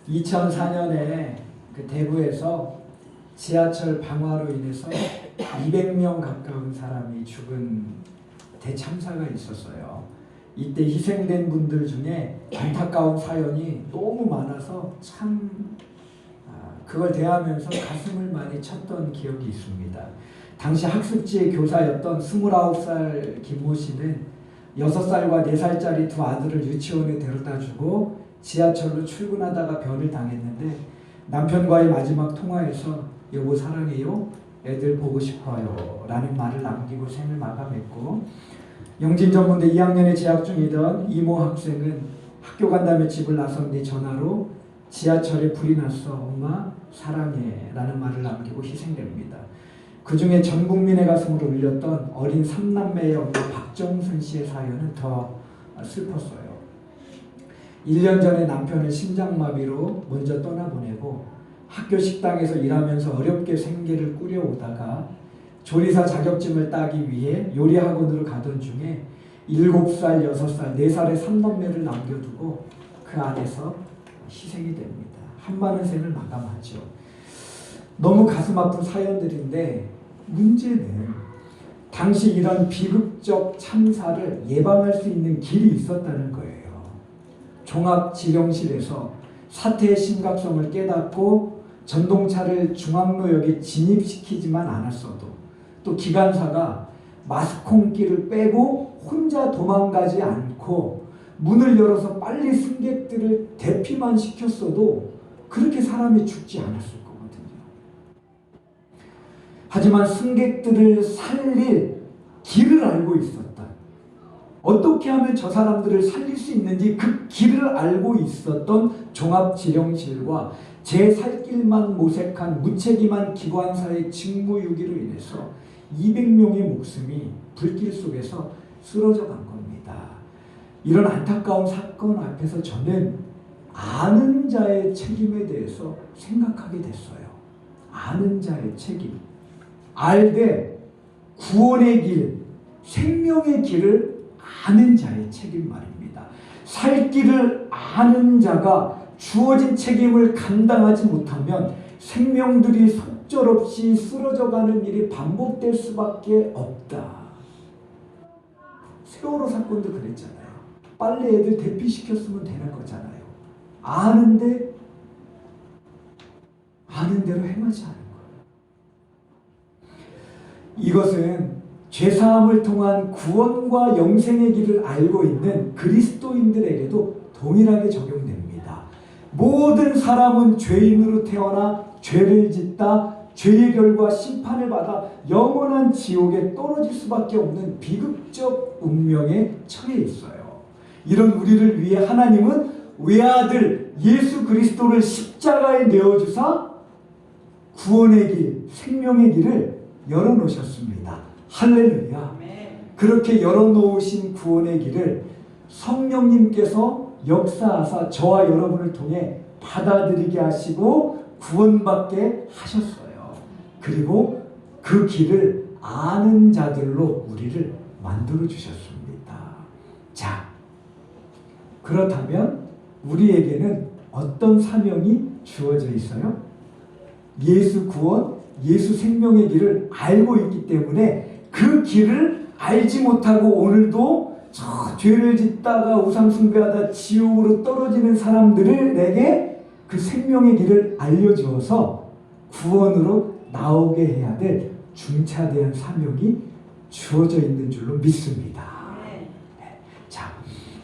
2004년에 그 대구에서 지하철 방화로 인해서 200명 가까운 사람이 죽은 대참사가 있었어요. 이때 희생된 분들 중에 안타까운 사연이 너무 많아서 참 그걸 대하면서 가슴을 많이 쳤던 기억이 있습니다. 당시 학습지의 교사였던 29살 김모 씨는 6살과 4살짜리 두 아들을 유치원에 데려다주고 지하철로 출근하다가 변을 당했는데 남편과의 마지막 통화에서 여보 사랑해요, 애들 보고 싶어요 라는 말을 남기고 생을 마감했고, 영진전문대 2학년에 재학 중이던 이모 학생은 학교 간다며 집을 나선 뒤 전화로 지하철에 불이 났어 엄마 사랑해 라는 말을 남기고 희생됩니다. 그 중에 전 국민의 가슴을 울렸던 어린 3남매의 엄마 박정순 씨의 사연은 더 슬펐어요. 1년 전에 남편을 심장마비로 먼저 떠나보내고 학교 식당에서 일하면서 어렵게 생계를 꾸려오다가 조리사 자격증을 따기 위해 요리학원으로 가던 중에 7살, 6살, 4살의 3남매를 남겨두고 그 안에서 희생이 됩니다. 한많은 생을 마감하죠. 너무 가슴 아픈 사연들인데 문제는 당시 이런 비극적 참사를 예방할 수 있는 길이 있었다는 거예요. 종합지령실에서 사태의 심각성을 깨닫고 전동차를 중앙로역에 진입시키지만 않았어도, 또 기관사가 마스콩기를 빼고 혼자 도망가지 않고 문을 열어서 빨리 승객들을 대피만 시켰어도 그렇게 사람이 죽지 않았을 거거든요. 하지만 승객들을 살릴 길을 알고 있었다. 어떻게 하면 저 사람들을 살릴 수 있는지 그 길을 알고 있었던 종합지령실과 제 살 길만 모색한 무책임한 기관사의 직무유기로 인해서 200명의 목숨이 불길 속에서 쓰러져 간 겁니다. 이런 안타까운 사건 앞에서 저는 아는 자의 책임에 대해서 생각하게 됐어요. 아는 자의 책임. 알되 구원의 길, 생명의 길을 아는 자의 책임 말입니다. 살 길을 아는 자가 주어진 책임을 감당하지 못하면 생명들이 속절없이 쓰러져가는 일이 반복될 수밖에 없다. 세월호 사건도 그랬잖아요. 빨리 애들 대피시켰으면 되는 거잖아요. 아는데 아는 대로 행하지 않은 거예요. 이것은 죄사함을 통한 구원과 영생의 길을 알고 있는 그리스도인들에게도 동일하게 적용됩니다. 모든 사람은 죄인으로 태어나 죄를 짓다 죄의 결과 심판을 받아 영원한 지옥에 떨어질 수밖에 없는 비극적 운명에 처해 있어요. 이런 우리를 위해 하나님은 외아들 예수 그리스도를 십자가에 내어주사 구원의 길, 생명의 길을 열어놓으셨습니다. 할렐루야. 그렇게 열어놓으신 구원의 길을 성령님께서 역사하사 저와 여러분을 통해 받아들이게 하시고 구원받게 하셨어요. 그리고 그 길을 아는 자들로 우리를 만들어 주셨습니다. 자, 그렇다면 우리에게는 어떤 사명이 주어져 있어요? 예수 구원, 예수 생명의 길을 알고 있기 때문에 그 길을 알지 못하고 오늘도 저 죄를 짓다가 우상 숭배하다 지옥으로 떨어지는 사람들에게 그 생명의 길을 알려주어서 구원으로 나오게 해야 될 중차대한 사명이 주어져 있는 줄로 믿습니다. 네. 자,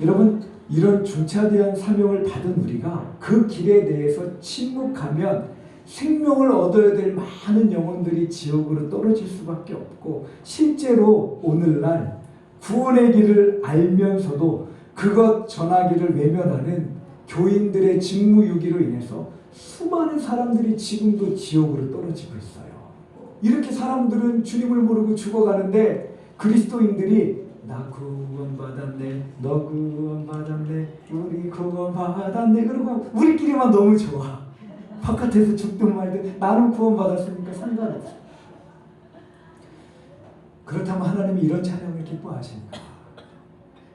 여러분, 이런 중차대한 사명을 받은 우리가 그 길에 대해서 침묵하면 생명을 얻어야 될 많은 영혼들이 지옥으로 떨어질 수밖에 없고, 실제로 오늘날 구원의 길을 알면서도 그것 전하기를 외면하는 교인들의 직무유기로 인해서 수많은 사람들이 지금도 지옥으로 떨어지고 있어요. 이렇게 사람들은 주님을 모르고 죽어가는데 그리스도인들이 나 구원받았네, 너 구원받았네, 우리 구원받았네 그러고 우리끼리만 너무 좋아. 바깥에서 죽든 말든 나는 구원받았으니까 상관없어. 그렇다면 하나님이 이런 찬양을 기뻐하십니까?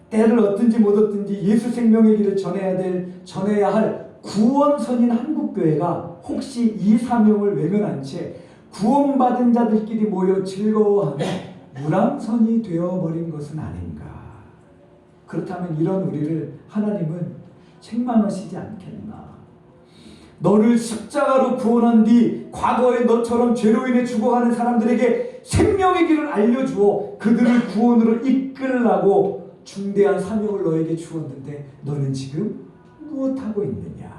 때를 얻든지 못 얻든지 예수 생명의 길을 전해야 할 구원선인 한국교회가 혹시 이 사명을 외면한 채 구원받은 자들끼리 모여 즐거워하며 무랑선이 되어버린 것은 아닌가. 그렇다면 이런 우리를 하나님은 책망하시지 않겠나. 너를 십자가로 구원한 뒤 과거에 너처럼 죄로 인해 죽어가는 사람들에게 생명의 길을 알려주어 그들을 구원으로 이끌라고 중대한 사명을 너에게 주었는데 너는 지금 무엇하고 있느냐.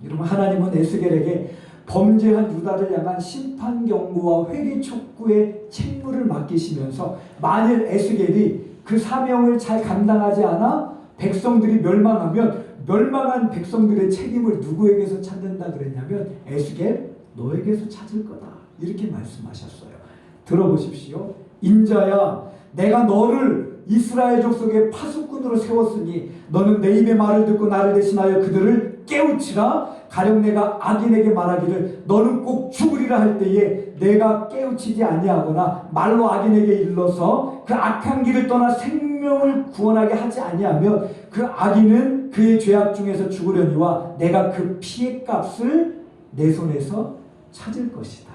여러분, 하나님은 에스겔에게 범죄한 유다를 향한 심판 경고와 회개 촉구의 책무를 맡기시면서 만일 에스겔이 그 사명을 잘 감당하지 않아 백성들이 멸망하면 멸망한 백성들의 책임을 누구에게서 찾는다 그랬냐면 에스겔 너에게서 찾을 거다 이렇게 말씀하셨어요. 들어보십시오. 인자야, 내가 너를 이스라엘 족속의 파수꾼으로 세웠으니 너는 내 입의 말을 듣고 나를 대신하여 그들을 깨우치라. 가령 내가 악인에게 말하기를 너는 꼭 죽으리라 할 때에 내가 깨우치지 아니하거나 말로 악인에게 일러서 그 악한 길을 떠나 생명을 구원하게 하지 아니하면 그 악인은 그의 죄악 중에서 죽으려니와 내가 그 피의 값을 내 손에서 찾을 것이다.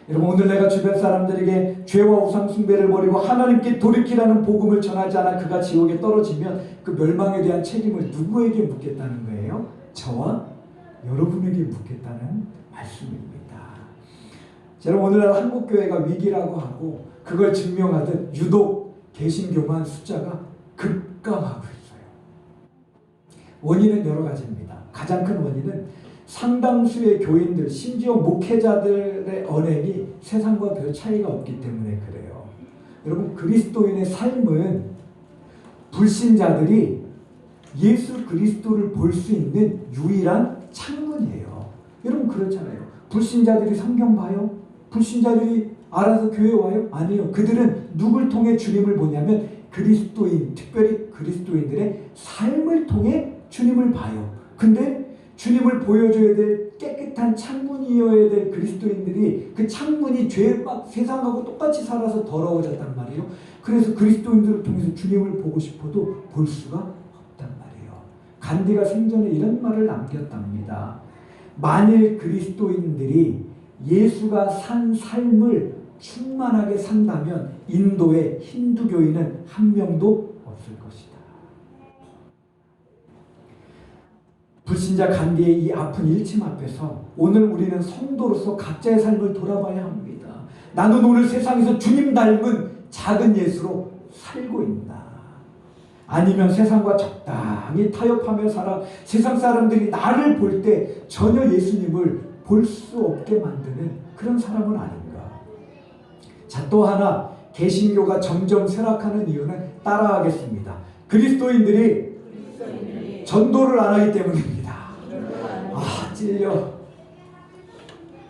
여러분, 오늘 내가 주변 사람들에게 죄와 우상 숭배를 버리고 하나님께 돌이키라는 복음을 전하지 않아 그가 지옥에 떨어지면 그 멸망에 대한 책임을 누구에게 묻겠다는 거예요? 저와 여러분에게 묻겠다는 말씀입니다. 여러분, 오늘날 한국교회가 위기라고 하고 그걸 증명하듯 유독 개신교만 숫자가 급감하고 있어요. 원인은 여러 가지입니다. 가장 큰 원인은 상당수의 교인들, 심지어 목회자들의 언행이 세상과 별 차이가 없기 때문에 그래요. 여러분, 그리스도인의 삶은 불신자들이 예수 그리스도를 볼 수 있는 유일한 창문이에요. 여러분, 그렇잖아요. 불신자들이 성경 봐요? 불신자들이 알아서 교회 와요? 아니요. 그들은 누굴 통해 주님을 보냐면 그리스도인, 특별히 그리스도인들의 삶을 통해 주님을 봐요. 근데 주님을 보여줘야 될 깨끗한 창문이어야 될 그리스도인들이 그 창문이 막 세상하고 똑같이 살아서 더러워졌단 말이에요. 그래서 그리스도인들을 통해서 주님을 보고 싶어도 볼 수가 없단 말이에요. 간디가 생전에 이런 말을 남겼답니다. 만일 그리스도인들이 예수가 산 삶을 충만하게 산다면 인도의 힌두교인은 한 명도 없을 것이다. 불신자 간디의 이 아픈 일침 앞에서 오늘 우리는 성도로서 각자의 삶을 돌아봐야 합니다. 나는 오늘 세상에서 주님 닮은 작은 예수로 살고 있나? 아니면 세상과 적당히 타협하며 살아 세상 사람들이 나를 볼 때 전혀 예수님을 볼 수 없게 만드는 그런 사람은 아닌가? 자, 또 하나 개신교가 점점 쇠락하는 이유는 따라하겠습니다. 그리스도인들이 전도를 안 하기 때문입니다. 아, 찔려.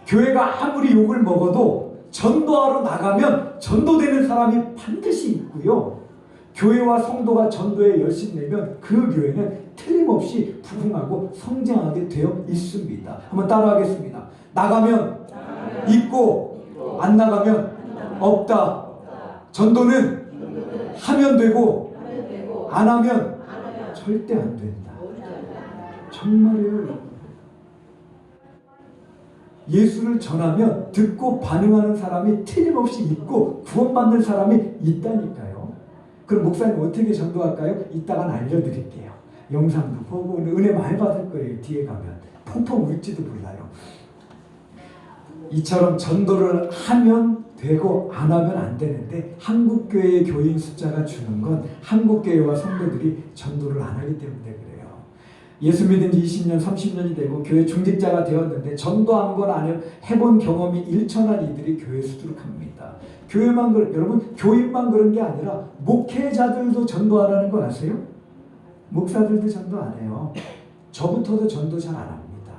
교회가 아무리 욕을 먹어도 전도하러 나가면 전도되는 사람이 반드시 있고요. 교회와 성도가 전도에 열심 내면 그 교회는 틀림없이 부흥하고 성장하게 되어 있습니다. 한번 따라하겠습니다. 나가면 있고 안 나가면 없다. 전도는 하면 되고 안 하면 절대 안 된다. 정말이에요. 예수를 전하면 듣고 반응하는 사람이 틀림없이 있고 구원받는 사람이 있다니까요. 그럼 목사님 어떻게 전도할까요? 이따가 알려드릴게요. 영상도 보고 은혜 많이 받을 거예요. 뒤에 가면 펑펑 울지도 몰라요. 이처럼 전도를 하면 되고 안 하면 안 되는데 한국교회의 교인 숫자가 주는 건 한국교회와 성도들이 전도를 안 하기 때문에 그래요. 예수 믿은 지 20년, 30년이 되고 교회 중직자가 되었는데 전도한 건 아니에요. 해본 경험이 일천한 이들이 교회에 수두룩합니다. 교회만 여러분, 교인만 그런 게 아니라 목회자들도 전도 안 하는 거 아세요? 목사들도 전도 안 해요. 저부터도 전도 잘 안 합니다.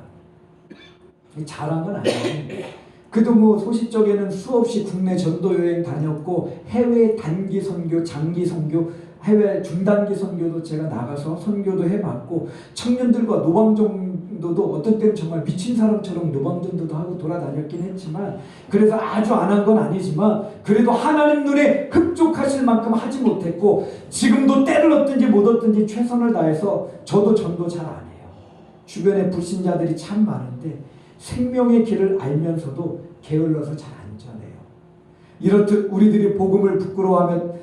잘한 건 아니에요. 그도 뭐 소식적에는 수없이 국내 전도 여행 다녔고 해외 단기 선교, 장기 선교, 해외 중단기 선교도 제가 나가서 선교도 해봤고 청년들과 노방전도도 어떤 때는 정말 미친 사람처럼 노방전도도 하고 돌아다녔긴 했지만 그래서 아주 안 한 건 아니지만 그래도 하나님 눈에 흡족하실 만큼 하지 못했고 지금도 때를 얻든지 못 얻든지 최선을 다해서 저도 전도 잘 안 해요. 주변에 불신자들이 참 많은데 생명의 길을 알면서도 게을러서 잘 안 전해요. 이렇듯 우리들이 복음을 부끄러워하며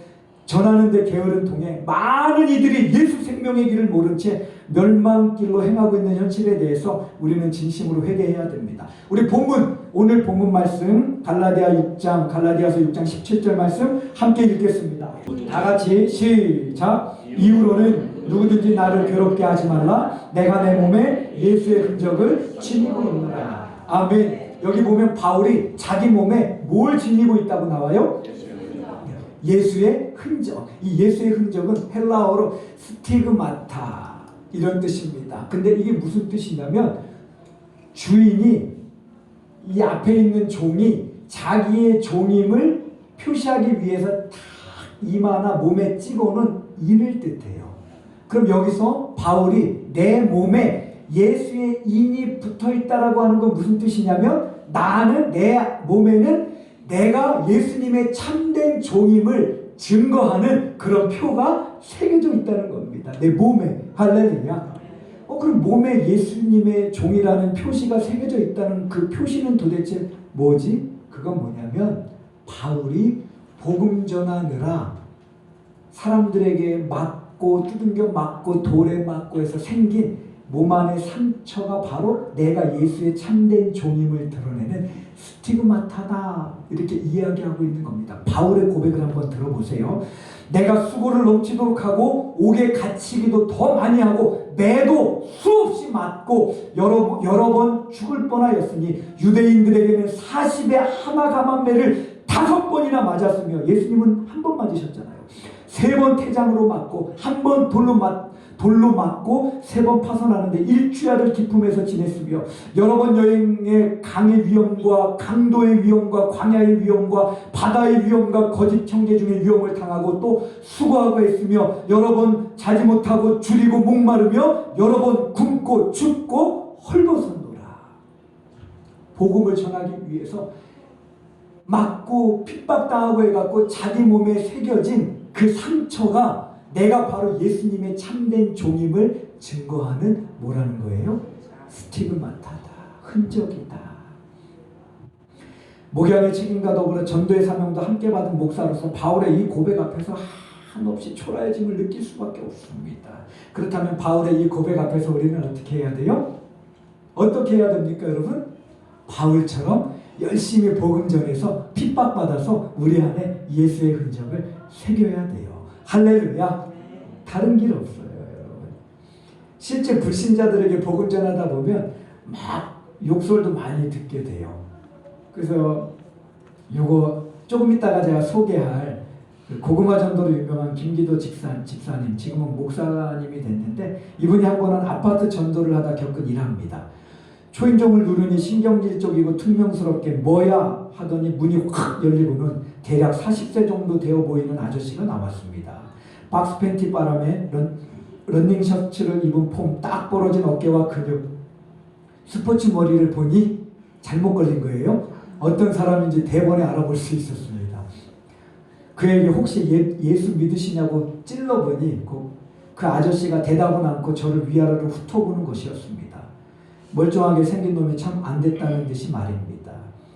전하는 데 게으른 통에 많은 이들이 예수 생명의 길을 모른 채 멸망길로 행하고 있는 현실에 대해서 우리는 진심으로 회개해야 됩니다. 우리 본문, 오늘 본문 말씀 갈라디아서 6장 17절 말씀 함께 읽겠습니다. 다 같이 시작. 이후로는 누구든지 나를 괴롭게 하지 말라. 내가 내 몸에 예수의 흔적을 지니고 있노라. 아멘. 여기 보면 바울이 자기 몸에 뭘 지니고 있다고 나와요? 예수의 흔적. 이 예수의 흔적은 헬라어로 스티그마타 이런 뜻입니다. 근데 이게 무슨 뜻이냐면 주인이 이 앞에 있는 종이 자기의 종임을 표시하기 위해서 탁 이마나 몸에 찍어놓은 인을 뜻해요. 그럼 여기서 바울이 내 몸에 예수의 인이 붙어있다라고 하는 건 무슨 뜻이냐면 나는 내 몸에는 내가 예수님의 참된 종임을 증거하는 그런 표가 새겨져 있다는 겁니다. 내 몸에. 할렐루야. 그럼 몸에 예수님의 종이라는 표시가 새겨져 있다는 그 표시는 도대체 뭐지? 그건 뭐냐면 바울이 복음 전하느라 사람들에게 맞고 두들겨 맞고 돌에 맞고 해서 생긴 몸 안의 상처가 바로 내가 예수의 참된 종임을 드러내는 스티그마타다 이렇게 이야기하고 있는 겁니다. 바울의 고백을 한번 들어보세요. 내가 수고를 넘치도록 하고 옥에 갇히기도 더 많이 하고 매도 수없이 맞고 여러 번 죽을 뻔하였으니 유대인들에게는 40에 하나 감한 매를 5번이나 맞았으며 예수님은 한 번 맞으셨잖아요. 3번 태장으로 맞고 한 번 돌로 맞고 3번 파선하는데 일주야를 기품에서 지냈으며 여러 번 여행의 강의 위험과 강도의 위험과 광야의 위험과 바다의 위험과 거짓 형제 중의 위험을 당하고 또 수고하고 했으며 여러 번 자지 못하고 줄이고 목마르며 여러 번 굶고 춥고 헐벗었노라. 복음을 전하기 위해서 맞고 핍박당하고 해갖고 자기 몸에 새겨진 그 상처가 내가 바로 예수님의 참된 종임을 증거하는 뭐라는 거예요? 스티그마타다. 흔적이다. 목양의 책임과 더불어 전도의 사명도 함께 받은 목사로서 바울의 이 고백 앞에서 한없이 초라해짐을 느낄 수밖에 없습니다. 그렇다면 바울의 이 고백 앞에서 우리는 어떻게 해야 돼요? 어떻게 해야 됩니까, 여러분? 바울처럼 열심히 복음 전해서 핍박받아서 우리 안에 예수의 흔적을 새겨야 돼요. 할렐루야. 다른 길 없어요, 여러분. 실제 불신자들에게 복음 전하다 보면 막 욕설도 많이 듣게 돼요. 그래서 요거 조금 이따가 제가 소개할 고구마 전도로 유명한 김기도 집사님, 지금은 목사님이 됐는데 이분이 한 번은 아파트 전도를 하다 겪은 일합니다. 초인종을 누르니 신경질적이고 퉁명스럽게 뭐야 하더니 문이 확 열리고는 대략 40세 정도 되어 보이는 아저씨가 나왔습니다. 박스 팬티 바람에 러닝 셔츠를 입은 폼, 딱 벌어진 어깨와 근육, 스포츠 머리를 보니 잘못 걸린 거예요. 어떤 사람인지 대번에 알아볼 수 있었습니다. 그에게 혹시 예수 믿으시냐고 찔러보니 그 아저씨가 대답은 않고 저를 위아래로 훑어보는 것이었습니다. 멀쩡하게 생긴 놈이 참 안됐다는 듯이 말입니다.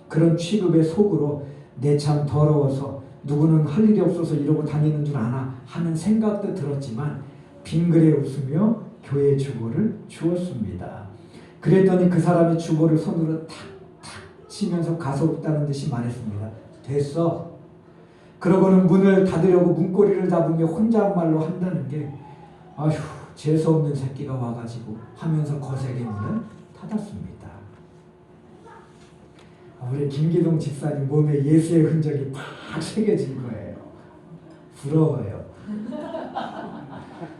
그런 취급의 속으로 내 참 더러워서 누구는 할 일이 없어서 이러고 다니는 줄 아나 하는 생각도 들었지만 빙그레 웃으며 교회 주보를 주었습니다. 그랬더니 그 사람이 주보를 손으로 탁탁 치면서 가서 없다는 듯이 말했습니다. 됐어. 그러고는 문을 닫으려고 문고리를 잡으며 혼잣말로 한다는 게 아휴 재수없는 새끼가 와가지고 하면서 거세게 문을 닫았습니다. 우리 김기동 집사님 몸에 예수의 흔적이 팍 새겨진 거예요. 부러워요.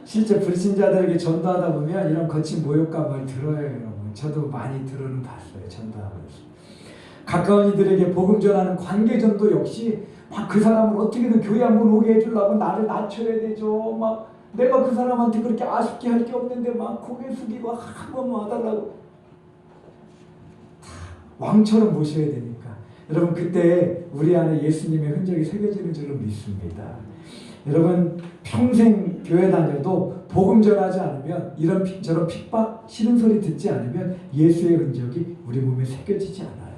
실제 불신자들에게 전도하다 보면 이런 거친 모욕감을 들어요, 여러분. 저도 많이 들어는 봤어요, 전도하면서. 가까운 이들에게 복음 전하는 관계전도 역시 막 그 사람을 어떻게든 교회 한번 오게 해주려고 나를 낮춰야 되죠. 막 내가 그 사람한테 그렇게 아쉽게 할 게 없는데 막 고개 숙이고 한 번만 와달라고. 왕처럼 모셔야 되니까. 여러분 그때 우리 안에 예수님의 흔적이 새겨지는 줄로 믿습니다. 여러분 평생 교회 다녀도 복음 전하지 않으면 저런 핍박 싫은 소리 듣지 않으면 예수의 흔적이 우리 몸에 새겨지지 않아요.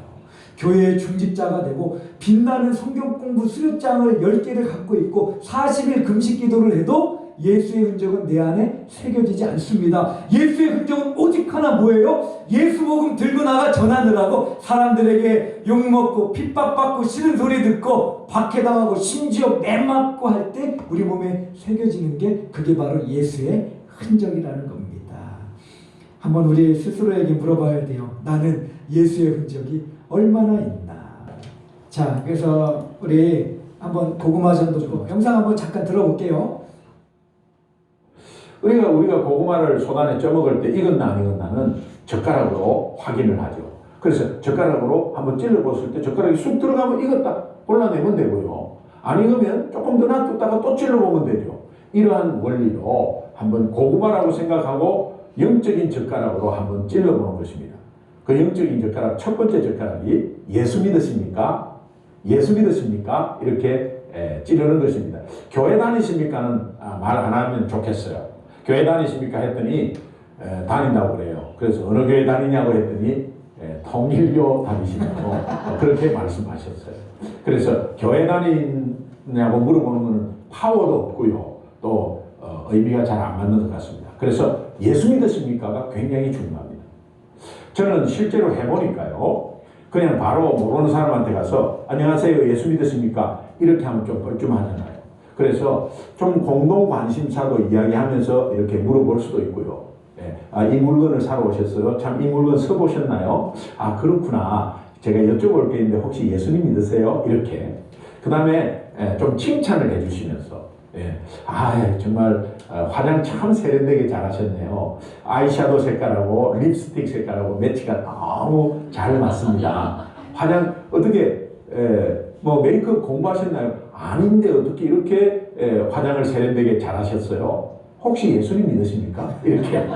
교회의 중직자가 되고 빛나는 성경 공부 수료장을 10개를 갖고 있고 40일 금식 기도를 해도 예수의 흔적은 내 안에 새겨지지 않습니다. 예수의 흔적은 오직 하나 뭐예요? 예수 복음 들고 나가 전하느라고 사람들에게 욕먹고 핍박받고 싫은 소리 듣고 박해당하고 심지어 매맞고 할 때 우리 몸에 새겨지는 게 그게 바로 예수의 흔적이라는 겁니다. 한번 우리 스스로에게 물어봐야 돼요. 나는 예수의 흔적이 얼마나 있나. 자, 그래서 우리 한번 고구마 전도 영상 한번 잠깐 들어볼게요. 우리가 고구마를 손안에 쪄먹을 때 익었나 안 익었나는 젓가락으로 확인을 하죠. 그래서 젓가락으로 한번 찔러봤을 때 젓가락이 쑥 들어가면 익었다 골라내면 되고요. 안 익으면 조금 더 놔뒀다가 또 찔러보면 되죠. 이러한 원리로 한번 고구마라고 생각하고 영적인 젓가락으로 한번 찔러보는 것입니다. 그 영적인 젓가락 첫 번째 젓가락이 예수 믿으십니까? 예수 믿으십니까? 이렇게 찌르는 것입니다. 교회 다니십니까는 말 안 하면 좋겠어요. 교회 다니십니까? 했더니 다닌다고 그래요. 그래서 어느 교회 다니냐고 했더니 통일교 다니시냐고 그렇게 말씀하셨어요. 그래서 교회 다니냐고 물어보는 것은 파워도 없고요. 또 의미가 잘 안 맞는 것 같습니다. 그래서 예수 믿으십니까가 굉장히 중요합니다. 저는 실제로 해보니까요. 그냥 바로 모르는 사람한테 가서 안녕하세요 예수 믿으십니까? 이렇게 하면 좀 뻘쭘하잖아요. 그래서 좀 공동 관심사도 이야기하면서 이렇게 물어볼 수도 있고요. 이 물건을 사러 오셨어요? 참 이 물건 써보셨나요? 아 그렇구나. 제가 여쭤볼 게 있는데 혹시 예수님 믿으세요? 이렇게. 그 다음에 좀 칭찬을 해주시면서 정말 화장 참 세련되게 잘하셨네요. 아이샤도우 색깔하고 립스틱 색깔하고 매치가 너무 잘 맞습니다. 화장 어떻게 뭐 메이크업 공부하셨나요? 아닌데 어떻게 이렇게 화장을 세련되게 잘하셨어요? 혹시 예수님 믿으십니까? 이렇게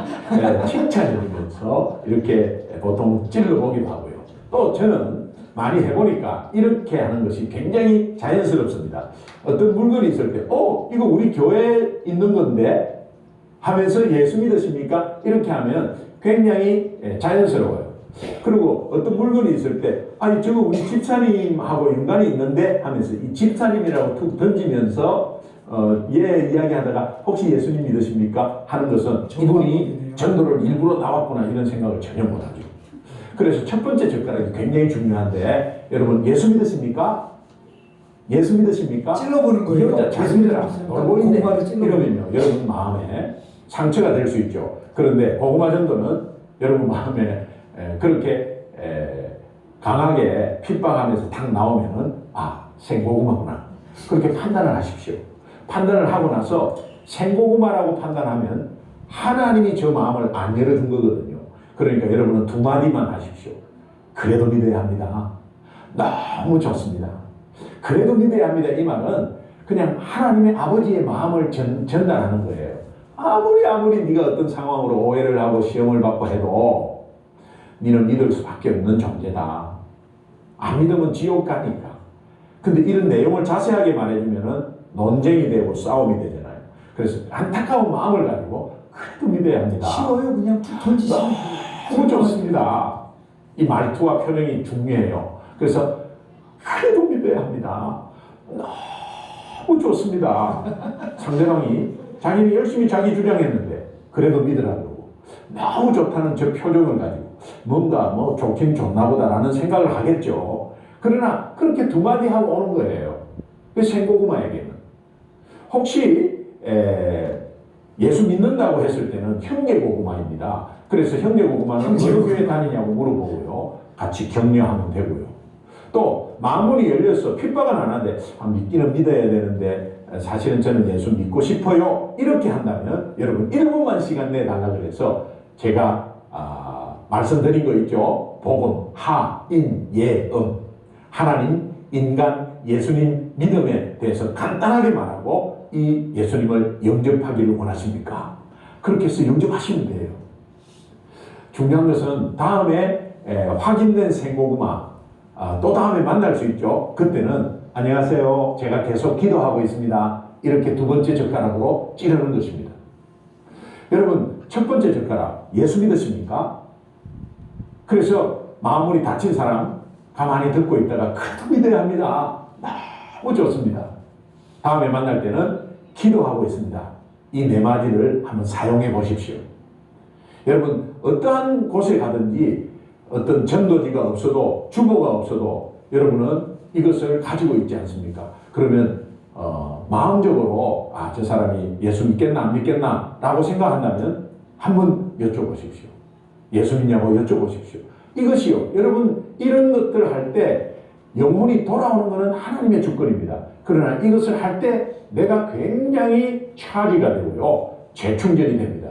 칭찬해주면서 이렇게 보통 찔러보기도 하고요. 또 저는 많이 해보니까 이렇게 하는 것이 굉장히 자연스럽습니다. 어떤 물건이 있을 때 이거 우리 교회에 있는 건데 하면서 예수 믿으십니까? 이렇게 하면 굉장히 자연스러워요. 그리고 어떤 물건이 있을 때 아니 저거 우리 집사님하고 연관이 있는데 하면서 이 집사님이라고 툭 던지면서 이야기하다가 혹시 예수님 믿으십니까? 하는 것은 이분이 전도를 일부러 나왔구나 이런 생각을 전혀 못하죠. 그래서 첫 번째 젓가락이 굉장히 중요한데 여러분 예수 믿으십니까? 예수 믿으십니까? 찔러보는 거예요. 자신들아 놀고 있네 이러면요 여러분 마음에 상처가 될 수 있죠. 그런데 고구마 전도는 여러분 마음에 그렇게 강하게 핍박하면서 탁 나오면은 생고구마구나 그렇게 판단을 하십시오. 판단을 하고 나서 생고구마라고 판단하면 하나님이 저 마음을 안 열어준 거거든요. 그러니까 여러분은 두 마디만 하십시오. 그래도 믿어야 합니다. 너무 좋습니다. 그래도 믿어야 합니다. 이 말은 그냥 하나님의 아버지의 마음을 전달하는 거예요. 아무리 네가 어떤 상황으로 오해를 하고 시험을 받고 해도 너는 믿을 수밖에 없는 존재다. 안 믿으면 지옥 가니까. 근데 이런 내용을 자세하게 말해주면은 논쟁이 되고 싸움이 되잖아요. 그래서 안타까운 마음을 가지고 그래도 믿어야 합니다. 쉬워요. 그냥 던지시면 너무 좋습니다. 이 말투와 표정이 중요해요. 그래서 그래도 믿어야 합니다. 너무 좋습니다. 상대방이 자기는 열심히 자기 주장했는데 그래도 믿으라고 너무 좋다는 저 표정을 가지고 뭔가 뭐 좋긴 좋나 보다라는 생각을 하겠죠. 그러나 그렇게 두 마디 하고 오는 거예요. 그 생고구마에게는. 혹시 예수 믿는다고 했을 때는 형제고구마입니다. 그래서 형제고구마는 어느 교회 다니냐고 물어보고요. 같이 격려하면 되고요. 또 마음문이 열려서 핍박은 안 하는데 믿기는 믿어야 되는데 사실은 저는 예수 믿고 싶어요. 이렇게 한다면 여러분 1분만 시간 내달라고 해서 제가 말씀드린 거 있죠. 복음, 하, 인, 예, 하나님, 인간, 예수님 믿음에 대해서 간단하게 말하고 이 예수님을 영접하기를 원하십니까? 그렇게 해서 영접하시면 돼요. 중요한 것은 다음에 확인된 생고구마 또 다음에 만날 수 있죠. 그때는 안녕하세요. 제가 계속 기도하고 있습니다. 이렇게 두 번째 젓가락으로 찌르는 것입니다. 여러분 첫 번째 젓가락 예수 믿으십니까? 그래서 마음이 다친 사람 가만히 듣고 있다가 그래도 믿어야 합니다. 너무 좋습니다. 다음에 만날 때는 기도하고 있습니다. 이 네 마디를 한번 사용해 보십시오. 여러분 어떠한 곳에 가든지 어떤 전도지가 없어도 주보가 없어도 여러분은 이것을 가지고 있지 않습니까? 그러면 마음적으로 저 사람이 예수 믿겠나 안 믿겠나 라고 생각한다면 한번 여쭤보십시오. 예수 믿냐고 여쭤보십시오. 이것이요. 여러분 이런 것들을 할 때 영혼이 돌아오는 것은 하나님의 주권입니다. 그러나 이것을 할 때 내가 굉장히 차지가 되고요. 재충전이 됩니다.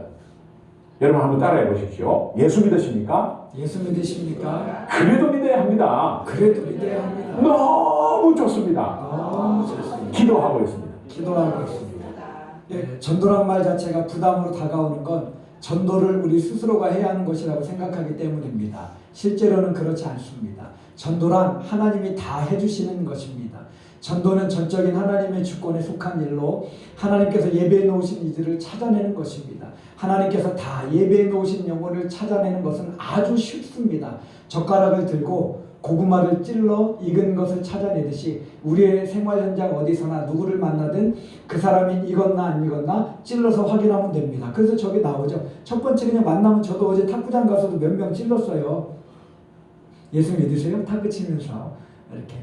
여러분 한번 따라해 보십시오. 예수 믿으십니까? 예수 믿으십니까? 그래도 믿어야 합니다. 그래도 믿어야 합니다. 너무 좋습니다. 너무 좋습니다. 기도하고 있습니다. 기도하고 있습니다. 전도란 말 자체가 부담으로 다가오는 건 전도를 우리 스스로가 해야 하는 것이라고 생각하기 때문입니다. 실제로는 그렇지 않습니다. 전도란 하나님이 다 해주시는 것입니다. 전도는 전적인 하나님의 주권에 속한 일로 하나님께서 예배해 놓으신 이들을 찾아내는 것입니다. 하나님께서 다 예배해 놓으신 영혼을 찾아내는 것은 아주 쉽습니다. 젓가락을 들고 고구마를 찔러 익은 것을 찾아내듯이 우리의 생활 현장 어디서나 누구를 만나든 그 사람이 익었나 안 익었나 찔러서 확인하면 됩니다. 그래서 저기 나오죠. 첫 번째 그냥 만나면 저도 어제 탁구장 가서도 몇 명 찔렀어요. 예수 믿으세요? 탁구 치면서 이렇게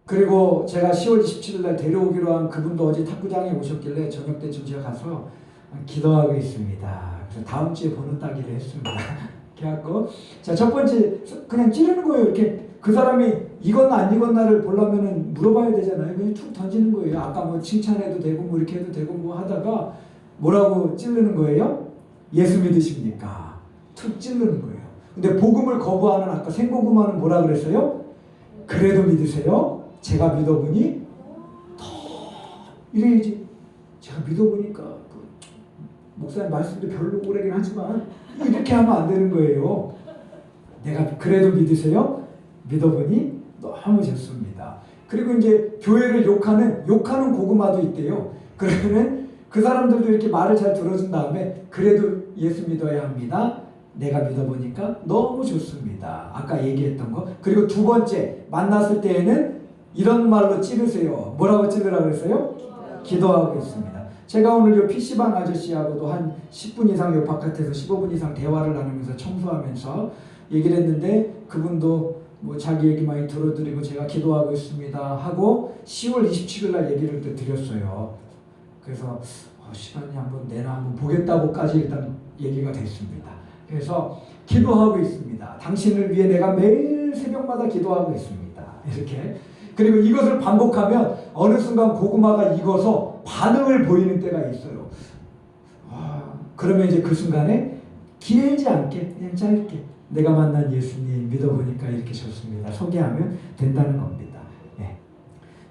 그리고 제가 10월 27일 날 데려오기로 한 그분도 어제 탁구장에 오셨길래 저녁 때쯤 제가 가서 기도하고 있습니다. 그래서 다음 주에 보는 따기를 했습니다. 그래갖고 자, 첫 번째 그냥 찌르는 거예요. 이렇게 그 사람이 익었나 안 익었나를 보려면은 물어봐야 되잖아요. 그냥 툭 던지는 거예요. 아까 뭐 칭찬해도 되고 뭐 이렇게 해도 되고 뭐 하다가 뭐라고 찌르는 거예요? 예수 믿으십니까? 툭 찌르는 거예요. 근데 복음을 거부하는 아까 생고구마는 뭐라 그랬어요? 그래도 믿으세요? 제가 믿어보니 더 이래야지. 제가 믿어보니까 목사님 말씀도 별로 오래긴 하지만 이렇게 하면 안 되는 거예요. 내가 그래도 믿으세요? 믿어보니 너무 좋습니다. 그리고 이제 교회를 욕하는 고구마도 있대요. 그러면은 그 사람들도 이렇게 말을 잘 들어준 다음에 그래도 예수 믿어야 합니다. 내가 믿어보니까 너무 좋습니다. 아까 얘기했던 거. 그리고 두 번째 만났을 때에는 이런 말로 찌르세요. 뭐라고 찌르라고 그랬어요? 기도하고 있습니다. 제가 오늘 요 PC방 아저씨하고도 한 10분 이상 요 바깥에서 15분 이상 대화를 나누면서 청소하면서 얘기를 했는데 그분도 뭐 자기 얘기 많이 들어드리고 제가 기도하고 있습니다 하고 10월 27일 날 얘기를 또 드렸어요. 그래서 시간이 한번 내나 한번 보겠다고까지 일단 얘기가 됐습니다. 그래서 기도하고 있습니다. 당신을 위해 내가 매일 새벽마다 기도하고 있습니다. 이렇게. 그리고 이것을 반복하면 어느 순간 고구마가 익어서 반응을 보이는 때가 있어요. 그러면 이제 그 순간에 길지 않게 그냥 짧게 내가 만난 예수님 믿어보니까 이렇게 좋습니다. 소개하면 된다는 겁니다. 네.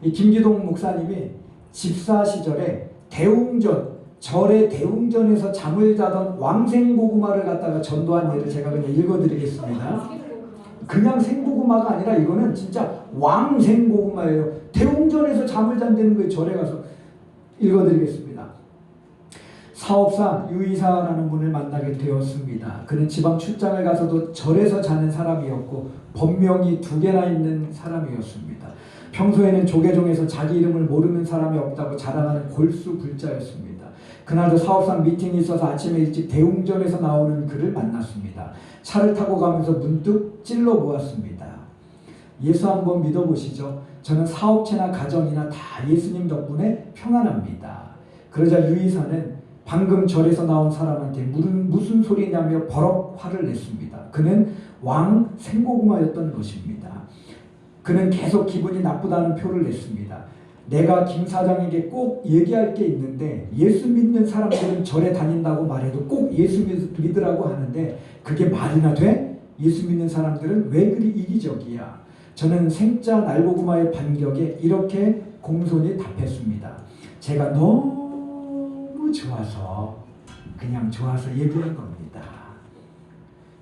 이 김기동 목사님이 집사 시절에 대웅전 절의 대웅전에서 잠을 자던 왕생고구마를 갖다가 전도한 예를 제가 그냥 읽어드리겠습니다. 그냥 생고구마가 아니라 이거는 진짜 왕생고구마예요. 대웅전에서 잠을 잔다는 거예요. 절에 가서 읽어드리겠습니다. 사업상 유이사라는 분을 만나게 되었습니다. 그는 지방 출장을 가서도 절에서 자는 사람이었고 법명이 2개나 있는 사람이었습니다. 평소에는 조계종에서 자기 이름을 모르는 사람이 없다고 자랑하는 골수 불자였습니다. 그날도 사업상 미팅이 있어서 아침에 일찍 대웅전에서 나오는 그를 만났습니다. 차를 타고 가면서 문득 찔러 보았습니다. 예수 한번 믿어보시죠. 저는 사업체나 가정이나 다 예수님 덕분에 평안합니다. 그러자 유이사는 방금 절에서 나온 사람한테 무슨 소리냐며 버럭 화를 냈습니다. 그는 왕 생고구마였던 것입니다. 그는 계속 기분이 나쁘다는 표를 냈습니다. 내가 김 사장에게 꼭 얘기할 게 있는데 예수 믿는 사람들은 절에 다닌다고 말해도 꼭 예수 믿으라고 하는데 그게 말이나 돼? 예수 믿는 사람들은 왜 그리 이기적이야? 저는 생자 날고구마의 반격에 이렇게 공손히 답했습니다. 제가 너무 좋아서 그냥 좋아서 얘기한 겁니다.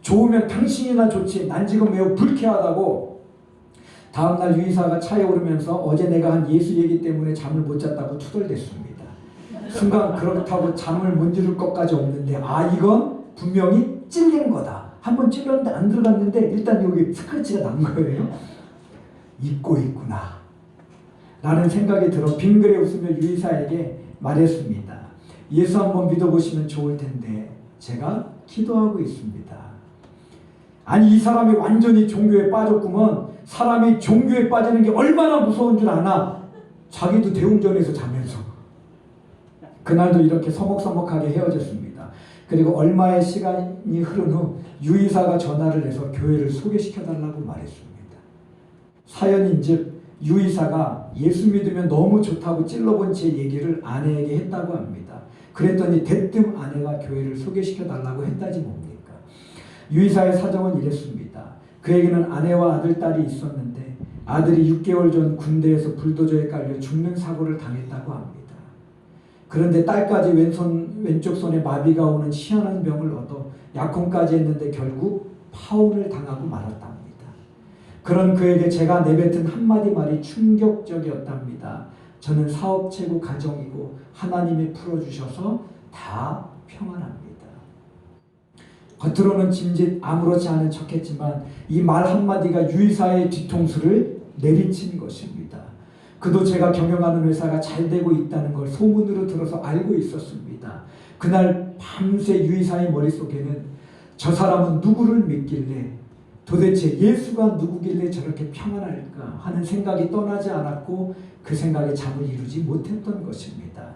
좋으면 당신이나 좋지 난 지금 매우 불쾌하다고. 다음날 유이사가 차에 오르면서 어제 내가 한 예수 얘기 때문에 잠을 못 잤다고 투덜댔습니다. 순간 그렇다고 잠을 못 이룰 것까지 없는데 이건 분명히 찔린 거다. 한번 찔렸는데 안 들어갔는데 일단 여기 스크래치가 난 거예요. 잊고 있구나 라는 생각이 들어 빙그레 웃으며 유이사에게 말했습니다. 예수 한번 믿어보시면 좋을 텐데 제가 기도하고 있습니다. 아니 이 사람이 완전히 종교에 빠졌구먼. 사람이 종교에 빠지는 게 얼마나 무서운 줄 아나. 자기도 대웅전에서 자면서. 그날도 이렇게 서먹서먹하게 헤어졌습니다. 그리고 얼마의 시간이 흐른 후 유이사가 전화를 해서 교회를 소개시켜달라고 말했습니다. 사연인즉 유이사가 예수 믿으면 너무 좋다고 찔러본 제 얘기를 아내에게 했다고 합니다. 그랬더니 대뜸 아내가 교회를 소개시켜달라고 했다지 뭡니까. 유이사의 사정은 이랬습니다. 그에게는 아내와 아들, 딸이 있었는데 아들이 6개월 전 군대에서 불도저에 깔려 죽는 사고를 당했다고 합니다. 그런데 딸까지 왼쪽 손에 마비가 오는 희한한 병을 얻어 약혼까지 했는데 결국 파혼을 당하고 말았답니다. 그런 그에게 제가 내뱉은 한마디 말이 충격적이었답니다. 저는 사업체고 가정이고 하나님이 풀어주셔서 다 평안합니다. 겉으로는 짐짓 아무렇지 않은 척했지만 이 말 한마디가 유이사의 뒤통수를 내리친 것입니다. 그도 제가 경영하는 회사가 잘 되고 있다는 걸 소문으로 들어서 알고 있었습니다. 그날 밤새 유이사의 머릿속에는 저 사람은 누구를 믿길래 도대체 예수가 누구길래 저렇게 평안할까 하는 생각이 떠나지 않았고 그 생각에 잠을 이루지 못했던 것입니다.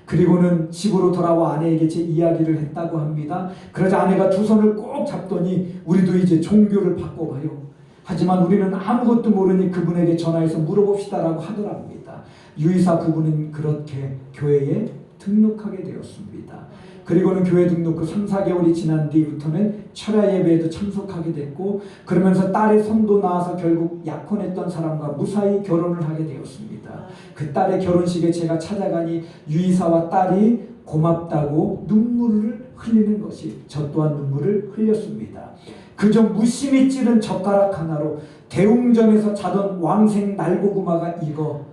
그리고는 집으로 돌아와 아내에게 제 이야기를 했다고 합니다. 그러자 아내가 두 손을 꼭 잡더니 우리도 이제 종교를 바꿔봐요. 하지만 우리는 아무것도 모르니 그분에게 전화해서 물어봅시다라고 하더랍니다. 유이사 부부는 그렇게 교회에 등록하게 되었습니다. 그리고는 교회 등록 후 3, 4개월이 지난 뒤부터는 철야 예배에도 참석하게 됐고 그러면서 딸의 손도 나와서 결국 약혼했던 사람과 무사히 결혼을 하게 되었습니다. 그 딸의 결혼식에 제가 찾아가니 유이사와 딸이 고맙다고 눈물을 흘리는 것이 저 또한 눈물을 흘렸습니다. 그저 무심히 찌른 젓가락 하나로 대웅전에서 자던 왕생 날고구마가 익어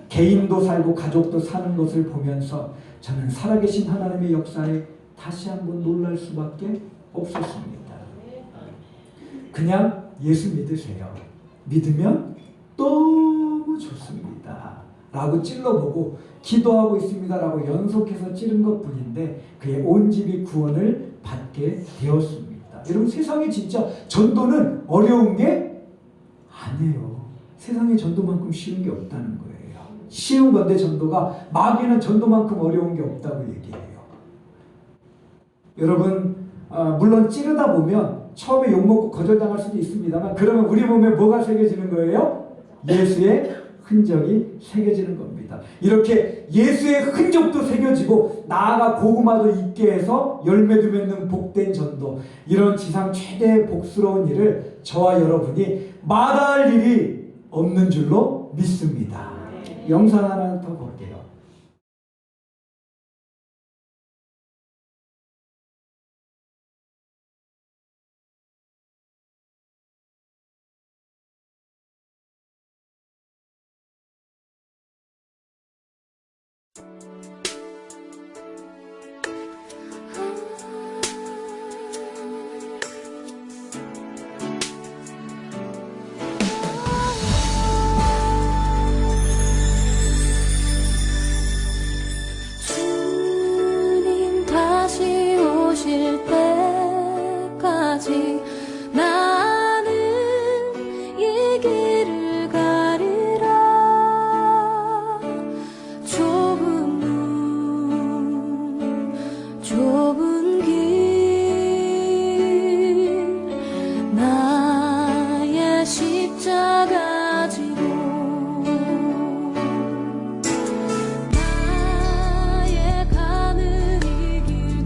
개인도 살고 가족도 사는 것을 보면서 저는 살아계신 하나님의 역사에 다시 한번 놀랄 수밖에 없었습니다. 그냥 예수 믿으세요. 믿으면 너무 좋습니다. 라고 찔러보고 기도하고 있습니다. 라고 연속해서 찌른 것뿐인데 그의 온 집이 구원을 받게 되었습니다. 여러분 세상에 진짜 전도는 어려운 게 아니에요. 세상에 전도만큼 쉬운 게 없다는 거예요. 쉬운 건데 전도가 마귀는 전도만큼 어려운 게 없다고 얘기해요. 여러분 물론 찌르다 보면 처음에 욕먹고 거절당할 수도 있습니다만 그러면 우리 몸에 뭐가 새겨지는 거예요? 예수의 흔적이 새겨지는 겁니다. 이렇게 예수의 흔적도 새겨지고 나아가 고구마도 있게 해서 열매도 맺는 복된 전도, 이런 지상 최대의 복스러운 일을 저와 여러분이 마다할 일이 없는 줄로 믿습니다. 영상 하나 더 볼게요. 주님 다시 오실 때까지 나는 이 길을 가리라. 좁은 문 좁은 길 나의 십자가 지고 나의 가는 이 길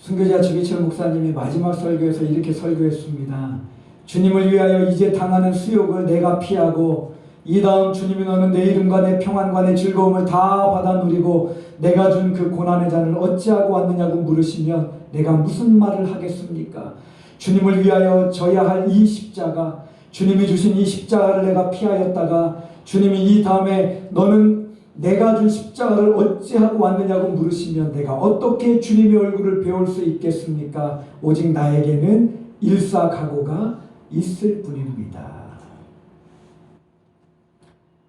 순교자 주기철 목사님이 마지막 설교에서 이렇게 설교했습니다. 주님을 위하여 이제 당하는 수욕을 내가 피하고 이 다음 주님이 너는 내 이름과 내 평안과 내 즐거움을 다 받아 누리고 내가 준 그 고난의 잔을 어찌하고 왔느냐고 물으시면 내가 무슨 말을 하겠습니까? 주님을 위하여 져야 할 이 십자가, 주님이 주신 이 십자가를 내가 피하였다가 주님이 이 다음에 너는 내가 준 십자가를 어찌하고 왔느냐고 물으시면 내가 어떻게 주님의 얼굴을 배울 수 있겠습니까? 오직 나에게는 일사각오가 있을 뿐입니다.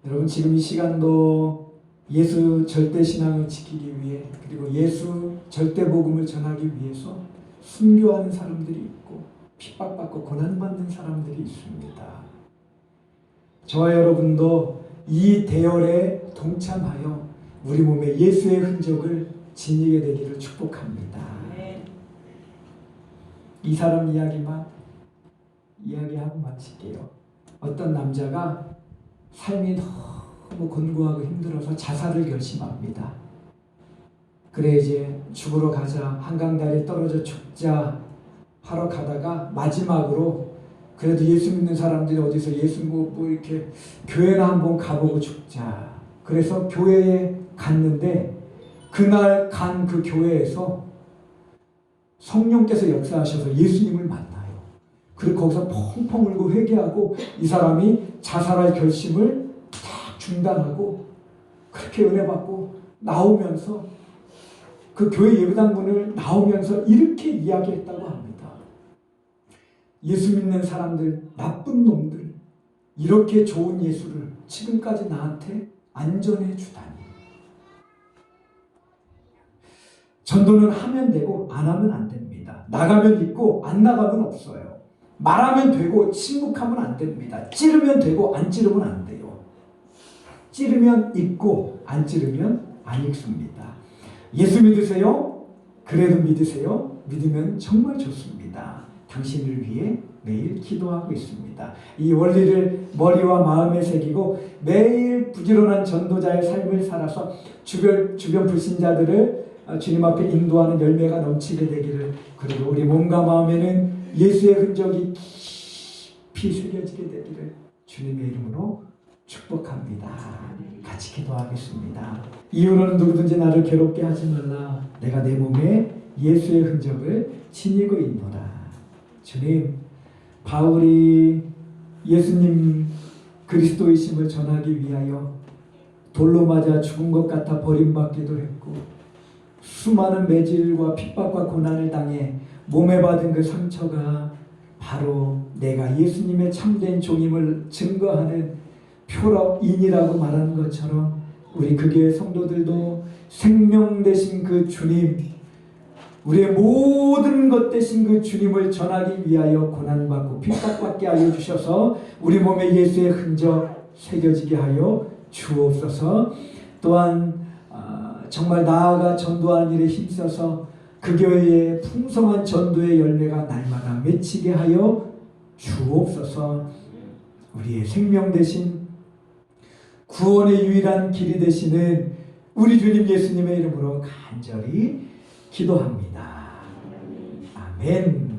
여러분, 지금 이 시간도 예수 절대신앙을 지키기 위해, 그리고 예수 절대복음을 전하기 위해서 순교하는 사람들이 있고 핍박받고 고난받는 사람들이 있습니다. 저와 여러분도 이 대열에 동참하여 우리 몸에 예수의 흔적을 지니게 되기를 축복합니다. 이 사람 이야기만 이야기하고 마칠게요. 어떤 남자가 삶이 너무 곤고하고 힘들어서 자살을 결심합니다. 그래 이제 죽으러 가자, 한강다리에 떨어져 죽자 하러 가다가 마지막으로 그래도 예수 믿는 사람들이 어디서 예수 뭐 이렇게 교회나 한번 가보고 죽자. 그래서 교회에 갔는데 그날 간 그 교회에서 성령께서 역사하셔서 예수님을 만나요. 그리고 거기서 펑펑 울고 회개하고 이 사람이 자살할 결심을 딱 중단하고 그렇게 은혜 받고 나오면서 그 교회 예배당 문을 나오면서 이렇게 이야기했다고 합니다. 예수 믿는 사람들, 나쁜 놈들, 이렇게 좋은 예수를 지금까지 나한테 안전해 주다니. 전도는 하면 되고 안 하면 안 됩니다. 나가면 있고 안 나가면 없어요. 말하면 되고 침묵하면 안 됩니다. 찌르면 되고 안 찌르면 안 돼요. 찌르면 있고 안 찌르면 안 읽습니다. 예수 믿으세요? 그래도 믿으세요? 믿으면 정말 좋습니다. 당신을 위해 매일 기도하고 있습니다. 이 원리를 머리와 마음에 새기고 매일 부지런한 전도자의 삶을 살아서 주변 불신자들을 주님 앞에 인도하는 열매가 넘치게 되기를, 그리고 우리 몸과 마음에는 예수의 흔적이 깊이 새겨지게 되기를 주님의 이름으로 축복합니다. 같이 기도하겠습니다. 이유로는 누구든지 나를 괴롭게 하지 말라. 내가 내 몸에 예수의 흔적을 지니고 있노라. 주님, 바울이 예수님 그리스도이심을 전하기 위하여 돌로 맞아 죽은 것 같아 버림받기도 했고 수많은 매질과 핍박과 고난을 당해 몸에 받은 그 상처가 바로 내가 예수님의 참된 종임을 증거하는 표적인이라고 말하는 것처럼 우리 그 교회 성도들도 생명 되신 그 주님, 우리의 모든 것 되신 그 주님을 전하기 위하여 고난받고 핍박받게 하여 주셔서 우리 몸에 예수의 흔적 새겨지게 하여 주옵소서. 또한 정말 나아가 전도하는 일에 힘써서 그 교회의 풍성한 전도의 열매가 날마다 맺히게 하여 주옵소서. 우리의 생명 되신 구원의 유일한 길이 되시는 우리 주님 예수님의 이름으로 간절히 기도합니다. 아멘.